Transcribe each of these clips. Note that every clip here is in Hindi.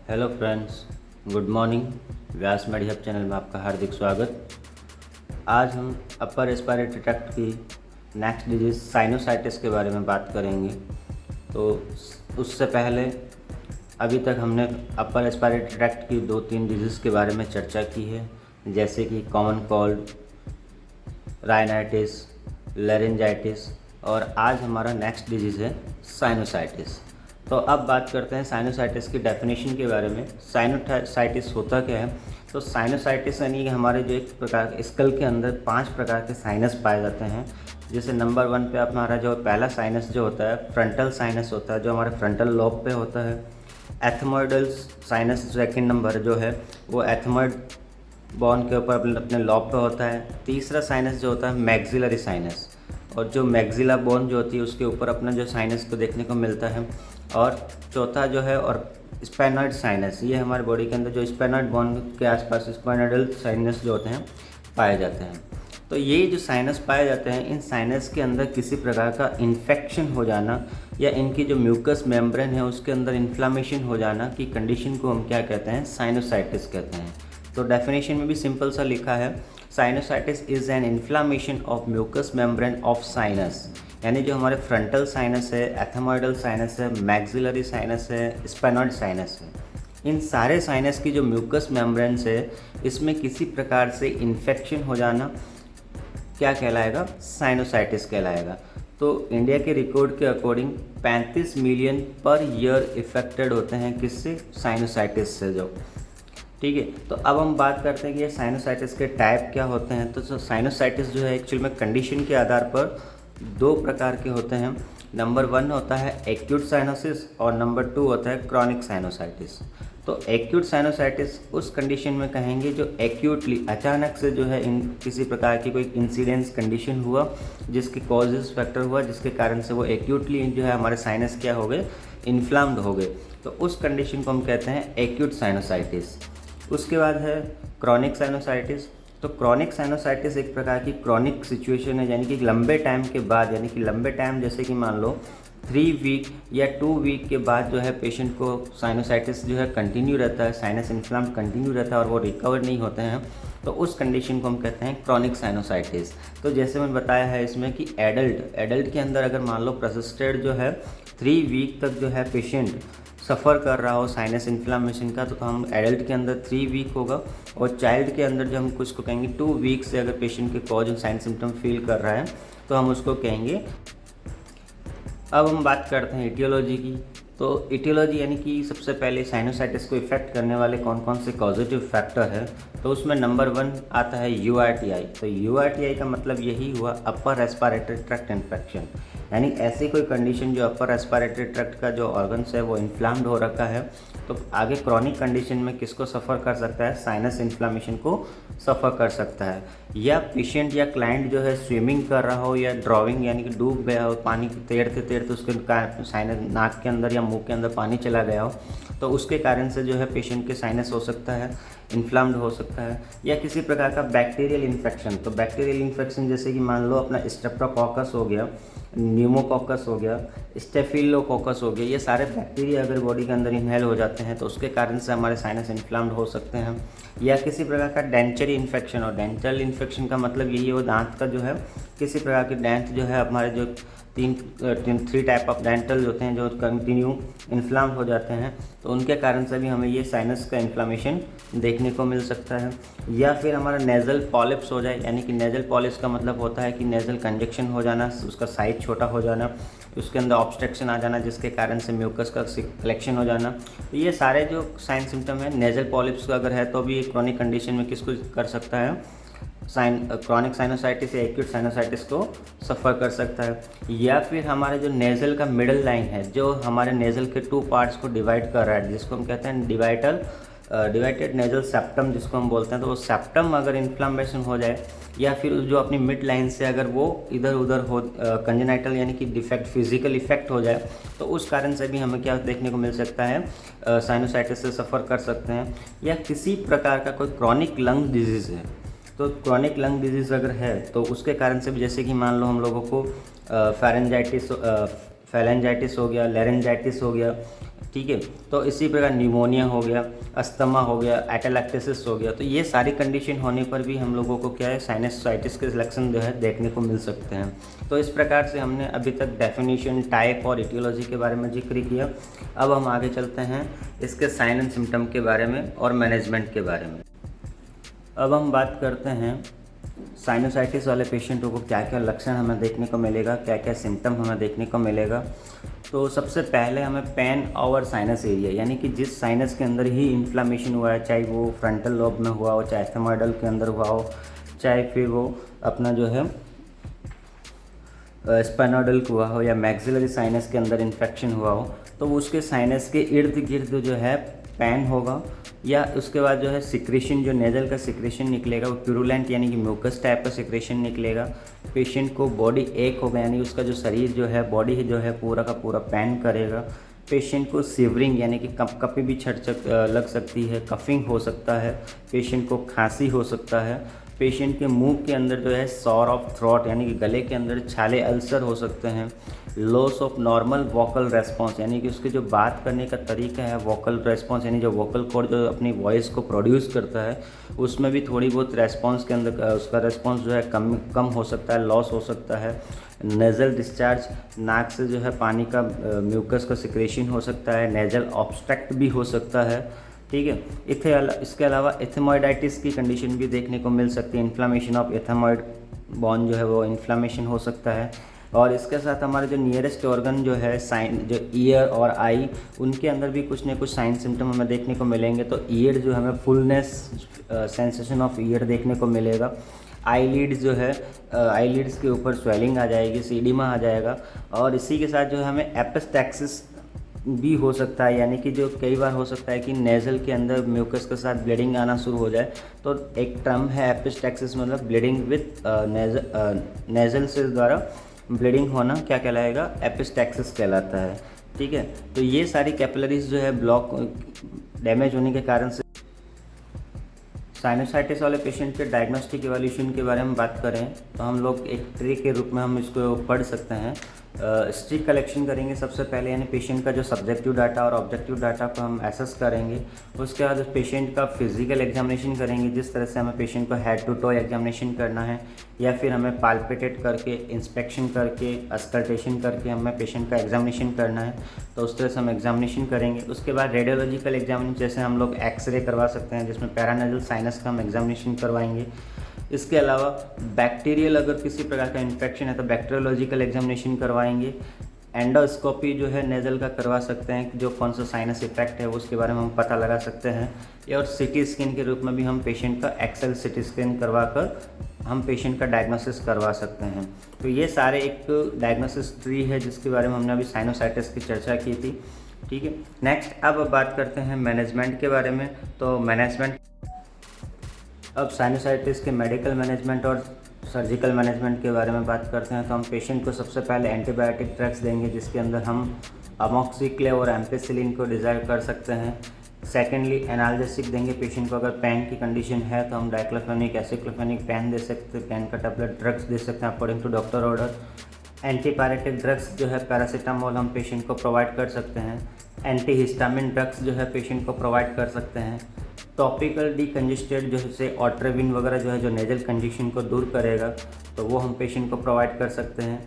Hello friends, good morning. Vyas Medihub channel में आपका हार्दिक स्वागत। आज हम अपर रेस्पिरेटरी ट्रैक्ट की नेक्स्ट डिजीज़ साइनोसाइटिस के बारे में बात करेंगे। तो उससे पहले अभी तक हमने अपर रेस्पिरेटरी ट्रैक्ट की 2-3 डिजीज़ के बारे में चर्चा की है, जैसे कि कॉमन कोल्ड, राइनाइटिस, लैरिंजाइटिस, और आज हमारा नेक्स्ट डिजीज़ है साइनोसाइटिस। तो अब बात करते हैं साइनोसाइटिस की डेफिनेशन के बारे में। साइनोसाइटिस होता क्या है? तो साइनोसाइटिस यानी कि हमारे जो एक प्रकार स्कल के अंदर 5 प्रकार के साइनस पाए जाते हैं। जैसे नंबर 1 पे हमारा जो पहला साइनस जो होता है फ्रंटल साइनस होता है, जो हमारे फ्रंटल लोब पे होता है। एथमोइडल साइनस सेकंड नंबर जो है वो एथमोइड बोन के ऊपर अपने लॉब पे होता है। तीसरा साइनस जो होता है मैक्सिलरी साइनस, और जो मैक्सिला बोन जो होती है उसके ऊपर अपना जो साइनस को देखने को मिलता है। और चौथा जो है और स्पेनॉइड साइनस, ये हमारे बॉडी के अंदर जो स्पेनॉइड बोन के आसपास स्पेनॉइडल साइनस जो होते हैं पाए जाते हैं। तो ये जो साइनस पाए जाते हैं, इन साइनस के अंदर किसी प्रकार का इन्फेक्शन हो जाना या इनकी जो म्यूकस मेम्ब्रेन है उसके अंदर इन्फ्लामेशन हो जाना की कंडीशन को हम क्या कहते हैं? साइनोसाइटिस कहते हैं। तो डेफिनेशन में भी सिंपल सा लिखा है, sinusitis is an inflammation of mucus membrane of sinus, यानी जो हमारे फ्रंटल साइनस है, एथमोइडल साइनस है, मैक्सिलरी साइनस है, स्पेनॉइड साइनस है, इन सारे साइनस की जो म्यूकस मेम्ब्रेन्स है इसमें किसी प्रकार से इन्फेक्शन हो जाना क्या कहलाएगा? साइनोसाइटिस कहलाएगा। तो इंडिया के रिकॉर्ड के according 35 million per year affected होते हैं किससे? साइनोसाइटिस से। जो ठीक है, तो अब हम बात करते हैं कि ये साइनोसाइटिस के टाइप क्या होते हैं। तो साइनोसाइटिस जो है एक्चुअल में कंडीशन के आधार पर 2 प्रकार के होते हैं। नंबर 1 होता है एक्यूट साइनोसिस और नंबर 2 होता है क्रॉनिक साइनोसाइटिस। तो एक्यूट साइनोसाइटिस उस कंडीशन में कहेंगे जो एक्यूटली अचानक से जो है इन किसी प्रकार की कोई इंसिडेंस कंडीशन हुआ, जिसके कॉजेज फैक्टर हुआ, जिसके कारण से वो एक्यूटली जो है हमारे साइनस क्या हो गए? इन्फ्लाम्ड हो गए। तो उस कंडीशन को हम कहते हैं एक्यूट साइनोसाइटिस। उसके बाद है क्रॉनिक साइनोसाइटिस। तो क्रॉनिक साइनोसाइटिस एक प्रकार की क्रॉनिक सिचुएशन है, यानी कि लंबे टाइम के बाद, यानी कि लंबे टाइम जैसे कि मान लो 3 वीक या 2 वीक के बाद जो है पेशेंट को साइनोसाइटिस जो है कंटिन्यू रहता है, साइनस इन्फ्लाम कंटिन्यू रहता है और वो रिकवर नहीं होते हैं। तो उस कंडीशन को हम कहते हैं क्रॉनिक साइनोसाइटिस। तो जैसे मैंने बताया है इसमें कि एडल्ट के अंदर अगर मान लो परसिस्टेड जो है 3 वीक तक जो है पेशेंट सफ़र कर रहा हो साइनस इन्फ्लामेशन का, तो हम एडल्ट के अंदर 3 वीक होगा। और चाइल्ड के अंदर जो हम कुछ को कहेंगे 2 वीक से, अगर पेशेंट के कॉज और साइन सिम्टम फील कर रहा है तो हम उसको कहेंगे। अब हम बात करते हैं इटियोलॉजी की। तो इटियोलॉजी यानी कि सबसे पहले साइनोसाइटिस को इफेक्ट करने वाले कौन कौन से कॉजेटिव फैक्टर है। तो उसमें नंबर 1 आता है यूआरटीआई। तो यूआरटीआई का मतलब यही हुआ अपर रेस्पिरेटरी ट्रैक्ट इन्फेक्शन, यानी ऐसी कोई कंडीशन जो अपर रेस्पिरेटरी ट्रैक्ट का जो ऑर्गन्स है वो इन्फ्लाम्ड हो रखा है। तो आगे क्रॉनिक कंडीशन में किसको सफ़र कर सकता है? साइनस इन्फ्लामेशन को सफ़र कर सकता है। या पेशेंट या क्लाइंट जो है स्विमिंग कर रहा हो या ड्राइविंग यानी कि डूब गया हो, पानी तैरते तैरते उसके साइनस नाक के अंदर या मुंह के अंदर पानी चला गया हो, तो उसके कारण से जो है पेशेंट के साइनस हो सकता है इन्फ्लाम्ड हो सकता है। या किसी प्रकार का बैक्टीरियल इन्फेक्शन। तो बैक्टीरियल इन्फेक्शन जैसे कि मान लो अपना स्ट्रेप्टोकोकस हो गया, न्यूमोकोकस हो गया, स्टेफिलोकोकस हो गया, ये सारे बैक्टीरिया अगर बॉडी के अंदर इनहेल हो जाते हैं तो उसके कारण से हमारे साइनस इन्फ्लाम्ड हो सकते हैं। या किसी प्रकार का डेंचरी इन्फेक्शन। और डेंटल इन्फेक्शन का मतलब यही है वो दांत का जो है किसी प्रकार के डेंट जो है हमारे जो 3 टाइप ऑफ डेंटल होते हैं जो कंटिन्यू इन्फ्लाम हो जाते हैं, तो उनके कारण से भी हमें ये साइनस का इन्फ्लामेशन देखने को मिल सकता है। या फिर हमारा नेज़ल पॉलिप्स हो जाए, यानी कि नेज़ल पॉलिप्स का मतलब होता है कि नेज़ल कंजक्शन हो जाना, उसका साइज छोटा हो जाना, उसके अंदर ऑब्स्ट्रक्शन आ जाना जिसके कारण से म्यूकस का कलेक्शन हो जाना। तो ये सारे जो साइन सिम्टम है नेज़ल पॉलिप्स का अगर है तो भी क्रॉनिक कंडीशन में किसको कर सकता है? क्रॉनिक साइनोसाइटिस या एक्यूट साइनोसाइटिस को सफ़र कर सकता है। या फिर हमारे जो नेज़ल का मिडल लाइन है जो हमारे नेज़ल के 2 पार्ट्स को डिवाइड कर रहा है, जिसको हम कहते हैं डिवाइडेड नेज़ल सेप्टम जिसको हम बोलते हैं, तो वो सेप्टम अगर इन्फ्लामेशन हो जाए या फिर जो अपनी मिड लाइन से अगर वो इधर उधर हो कंजेनाइटल यानी कि डिफेक्ट फिजिकल इफेक्ट हो जाए, तो उस कारण से भी हमें क्या देखने को मिल सकता है? साइनोसाइटिस से सफ़र कर सकते हैं। या किसी प्रकार का कोई क्रॉनिक लंग डिजीज़ है, तो क्रॉनिक लंग डिजीज़ अगर है तो उसके कारण से भी, जैसे कि मान लो हम लोगों को फेरेंजाइटिस हो गया, लैरेंजाइटिस हो गया, ठीक है। तो इसी प्रकार न्यूमोनिया हो गया, अस्थमा हो गया, एटेलेक्टेसिस हो गया, तो ये सारी कंडीशन होने पर भी हम लोगों को क्या है साइनसाइटिस के लक्षण जो है देखने को मिल सकते हैं। तो इस प्रकार से हमने अभी तक डेफिनेशन, टाइप और इटियोलॉजी के बारे में जिक्र किया। अब हम आगे चलते हैं इसके साइन एंड सिम्टम के बारे में और मैनेजमेंट के बारे में। अब हम बात करते हैं साइनोसाइटिस वाले पेशेंटों को क्या क्या लक्षण हमें देखने को मिलेगा, क्या क्या सिम्टम हमें देखने को मिलेगा। तो सबसे पहले हमें पेन ओवर साइनस एरिया, यानी कि जिस साइनस के अंदर ही इन्फ्लामेशन हुआ है, चाहे वो फ्रंटल लोब में हुआ हो, चाहे एथेमॉइडल के अंदर हुआ हो, चाहे फिर वो अपना जो है स्पाइनोइडल हुआ हो या मैक्सिलरी साइनस के अंदर इन्फेक्शन हुआ हो, तो वो उसके साइनस के इर्द गिर्द जो है पेन होगा, या उसके बाद जो है सिक्रेशन, जो नेज़ल का सिक्रेशन निकलेगा वो प्यूरुलेंट यानी कि म्यूकस टाइप का सिक्रेशन निकलेगा। पेशेंट को बॉडी एक होगा, यानी उसका जो शरीर जो है, बॉडी जो है पूरा का पूरा पेन करेगा। पेशेंट को सिवरिंग यानी कि कपकपी भी लग सकती है, कफिंग हो सकता है, पेशेंट को खांसी हो सकता है, पेशेंट के मुंह के अंदर जो है सॉर ऑफ थ्रोट यानी कि गले के अंदर छाले अल्सर हो सकते हैं। Loss of normal vocal response यानी कि उसके जो बात करने का तरीका है, वोकल रेस्पॉन्स यानी जो वोकल कॉर्ड जो अपनी वॉइस को प्रोड्यूस करता है उसमें भी थोड़ी बहुत रेस्पॉन्स के अंदर उसका रेस्पॉन्स जो है कम हो सकता है, लॉस हो सकता है। नेज़ल डिस्चार्ज, नाक से जो है पानी का म्यूकस का सिक्रेशन हो सकता है, नेज़ल ऑब्स्ट्रक्ट भी हो सकता है, ठीक है। इसके अलावा एथेमॉइडाइटिस की कंडीशन भी देखने को मिल सकती है। इन्फ्लामेशन ऑफ एथेमॉइड बोन जो है वो इन्फ्लामेशन हो सकता है। और इसके साथ हमारे जो नियरेस्ट ऑर्गन जो है साइन, जो ईयर और आई, उनके अंदर भी कुछ न कुछ साइन सिम्टम हमें देखने को मिलेंगे। तो ईयर जो हमें फुलनेस, सेंसेशन ऑफ ईयर देखने को मिलेगा। आईलिड्स जो है, आईलिड्स के ऊपर स्वेलिंग आ जाएगी, सीडिमा आ जाएगा। और इसी के साथ जो है हमें एपिस्टैक्सिस भी हो सकता है, यानी कि जो कई बार हो सकता है कि नेज़ल के अंदर म्यूकस के साथ ब्लीडिंग आना शुरू हो जाए। तो एक टर्म है एपिस्टैक्सिस, मतलब ब्लीडिंग विथ नेज़ल से द्वारा ब्लीडिंग होना क्या कहलाएगा, एपिस्टैक्सिस कहलाता है, ठीक है। तो ये सारी कैपिलरीज जो है ब्लॉक, डैमेज होने के कारण से साइनोसाइटिस वाले पेशेंट के डायग्नोस्टिक इवैल्यूएशन के बारे में बात करें तो हम लोग एक ट्री के रूप में हम इसको पढ़ सकते हैं। स्ट्रिक कलेक्शन करेंगे सबसे पहले, यानी पेशेंट का जो सब्जेक्टिव डाटा और ऑब्जेक्टिव डाटा को हम एसेस करेंगे। उसके बाद पेशेंट का फिजिकल एग्जामिनेशन करेंगे, जिस तरह से हमें पेशेंट को हेड टू टो एग्जामिनेशन करना है, या फिर हमें पाल्पेटेट करके, इंस्पेक्शन करके, अस्कल्टेशन करके हमें पेशेंट का एग्जामिनेशन करना है, तो उस तरह से हम एग्जामिनेशन करेंगे। उसके बाद रेडियोलॉजिकल एग्जामिनेशन, जैसे हम लोग एक्सरे करवा सकते हैं जिसमें पैरानेजल साइनस का हम एग्जामिनेशन करवाएंगे। इसके अलावा बैक्टीरियल अगर किसी प्रकार का इन्फेक्शन है तो बैक्टीरियोलॉजिकल एग्जामिनेशन करवाएंगे। एंडोस्कोपी जो है नेज़ल का करवा सकते हैं कि जो कौन सा साइनस इफेक्ट है उसके बारे में हम पता लगा सकते हैं। और सिटी स्कैन के रूप में भी हम पेशेंट का एक्सेल सिटी स्कैन करवा कर हम पेशेंट का डायग्नोसिस करवा सकते हैं। तो ये सारे एक डायग्नोसिस ट्री है जिसके बारे में हमने अभी साइनोसाइटिस की चर्चा की थी, ठीक है। नेक्स्ट अब बात करते हैं मैनेजमेंट के बारे में। तो मैनेजमेंट, अब साइनोसाइटिस के मेडिकल मैनेजमेंट और सर्जिकल मैनेजमेंट के बारे में बात करते हैं। तो हम पेशेंट को सबसे पहले एंटीबायोटिक ड्रग्स देंगे जिसके अंदर हम अमोक्सिक्लेव और एम्पेसिलिन को डिज़ायर कर सकते हैं। सेकेंडली एनाल्जेसिक देंगे पेशेंट को, अगर पेन की कंडीशन है तो हम डाइक्लोफेनिक, एसिक्लोफेनिक पेन दे सकते हैं, पेन का टैबलेट ड्रग्स दे सकते हैं according to doctor order. Antipyretic drugs जो है पैरासीटामोल हम पेशेंट को प्रोवाइड कर सकते हैं। एंटीहिस्टामिन ड्रग्स जो है पेशेंट को प्रोवाइड कर सकते हैं। टॉपिकल डीकंजेस्टेड जैसे ऑट्रेविन वगैरह जो है जो नेजल कंजेशन को दूर करेगा तो वो हम पेशेंट को प्रोवाइड कर सकते हैं।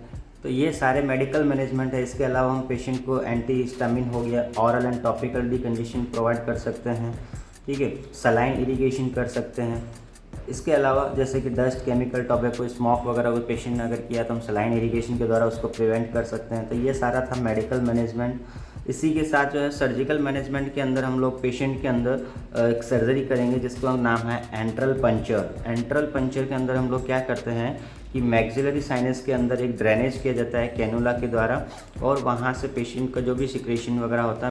तो ये सारे मेडिकल मैनेजमेंट है। इसके अलावा हम पेशेंट को एंटीहिस्टामिन हो गया, oral and topical decongestion provide कर सकते हैं, ठीक है। सलाइन इरिगेशन कर सकते हैं। इसके अलावा जैसे कि डस्ट, केमिकल, टोबैको, स्मोक वगैरह कोई पेशेंट ने अगर किया तो हम सलाइन इरिगेशन के द्वारा उसको प्रिवेंट कर सकते हैं। तो ये सारा था मेडिकल मैनेजमेंट। इसी के साथ जो है सर्जिकल मैनेजमेंट के अंदर हम लोग पेशेंट के अंदर एक सर्जरी करेंगे जिसका नाम है एंट्रल पंचर। एंट्रल पंचर के अंदर हम लोग क्या करते हैं कि मैक्सिलरी साइनस के अंदर एक ड्रेनेज किया जाता है कैनुला के द्वारा, और वहाँ से पेशेंट का जो भी सिक्रेशन वगैरह होता है